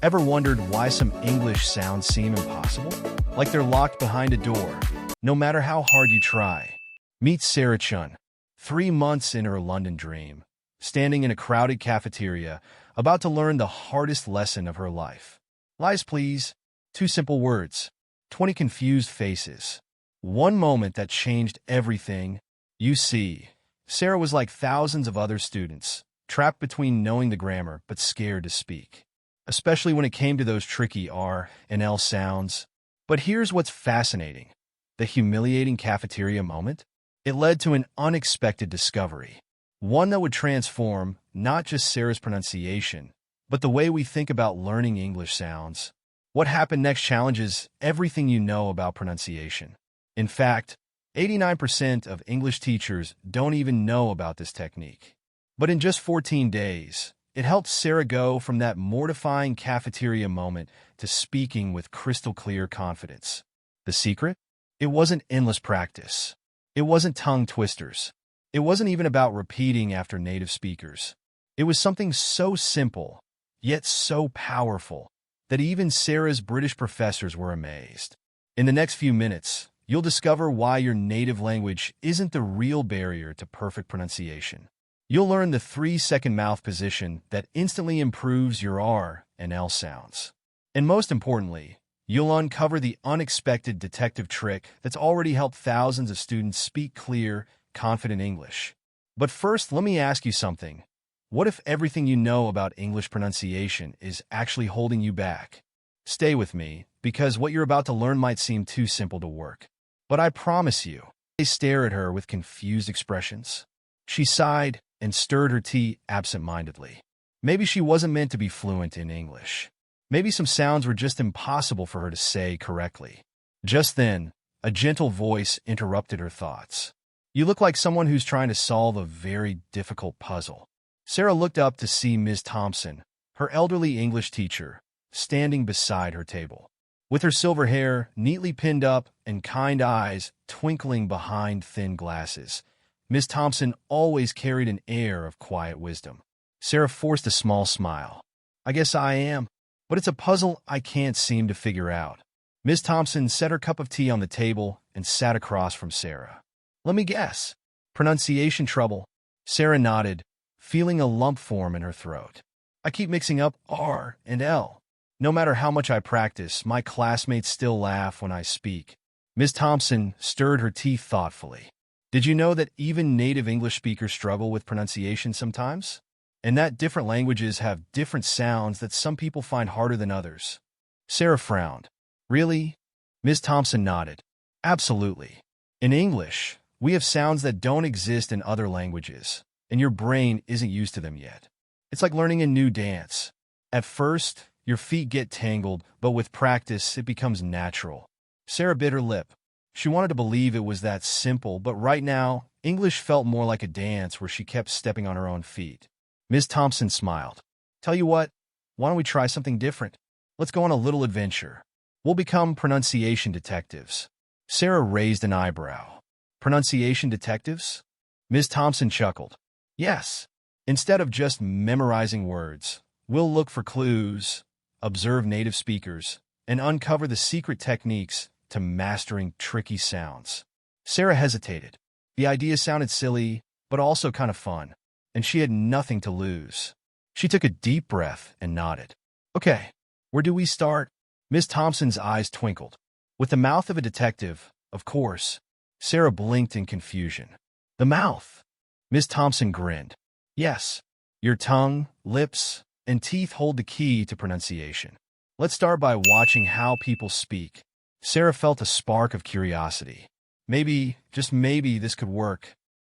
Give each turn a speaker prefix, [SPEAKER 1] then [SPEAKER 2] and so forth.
[SPEAKER 1] Ever wondered why some English sounds seem impossible? Like they're locked behind a door, no matter how hard you try. Meet Sarah Chun, 3 months in her London dream, standing in a crowded cafeteria, about to learn the hardest lesson of her life. Lies, please. 2 simple words. 20 confused faces. One moment that changed everything. You see, Sarah was like thousands of other students, trapped between knowing the grammar but scared to speak, especially when it came to those tricky R and L sounds. But here's what's fascinating. The humiliating cafeteria moment? It led to an unexpected discovery. One that would transform not just Sarah's pronunciation, but the way we think about learning English sounds. What happened next challenges everything you know about pronunciation. In fact, 89% of English teachers don't even know about this technique. But in just 14 days, it helped Sarah go from that mortifying cafeteria moment to speaking with crystal-clear confidence. The secret? It wasn't endless practice. It wasn't tongue twisters. It wasn't even about repeating after native speakers. It was something so simple, yet so powerful, that even Sarah's British professors were amazed. In the next few minutes, you'll discover why your native language isn't the real barrier to perfect pronunciation. You'll learn the 3-second mouth position that instantly improves your R and L sounds. And most importantly, you'll uncover the unexpected detective trick that's already helped thousands of students speak clear, confident English. But first, let me ask you something. What if everything you know about English pronunciation is actually holding you back? Stay with me, because what you're about to learn might seem too simple to work. But I promise you, they stare at her with confused expressions. She sighed and stirred her tea absent-mindedly. Maybe she wasn't meant to be fluent in English. Maybe some sounds were just impossible for her to say correctly. Just then, a gentle voice interrupted her thoughts. You look like someone who's trying to solve a very difficult puzzle. Sarah looked up to see Ms. Thompson, her elderly English teacher, standing beside her table. With her silver hair neatly pinned up and kind eyes twinkling behind thin glasses, Ms. Thompson always carried an air of quiet wisdom. Sarah forced a small smile. I guess I am, but it's a puzzle I can't seem to figure out. Ms. Thompson set her cup of tea on the table and sat across from Sarah. Let me guess. Pronunciation trouble. Sarah nodded, feeling a lump form in her throat. I keep mixing up R and L. No matter how much I practice, my classmates still laugh when I speak. Ms. Thompson stirred her tea thoughtfully. Did you know that even native English speakers struggle with pronunciation sometimes? And that different languages have different sounds that some people find harder than others? Sarah frowned. Really? Ms. Thompson nodded. Absolutely. In English, we have sounds that don't exist in other languages, and your brain isn't used to them yet. It's like learning a new dance. At first, your feet get tangled, but with practice, it becomes natural. Sarah bit her lip. She wanted to believe it was that simple, but right now, English felt more like a dance where she kept stepping on her own feet. Ms. Thompson smiled. Tell you what, why don't we try something different? Let's go on a little adventure. We'll become pronunciation detectives. Sarah raised an eyebrow. Pronunciation detectives? Ms. Thompson chuckled. Yes. Instead of just memorizing words, we'll look for clues, observe native speakers, and uncover the secret techniques to mastering tricky sounds. Sarah hesitated. The idea sounded silly, but also kind of fun, and she had nothing to lose. She took a deep breath and nodded. Okay, where do we start? Ms. Thompson's eyes twinkled. With the mouth of a detective, of course. Sarah blinked in confusion. The mouth. Ms. Thompson grinned. Yes, your tongue, lips, and teeth hold the key to pronunciation. Let's start by watching how people speak. Sarah felt a spark of curiosity. Maybe, just maybe, this could work.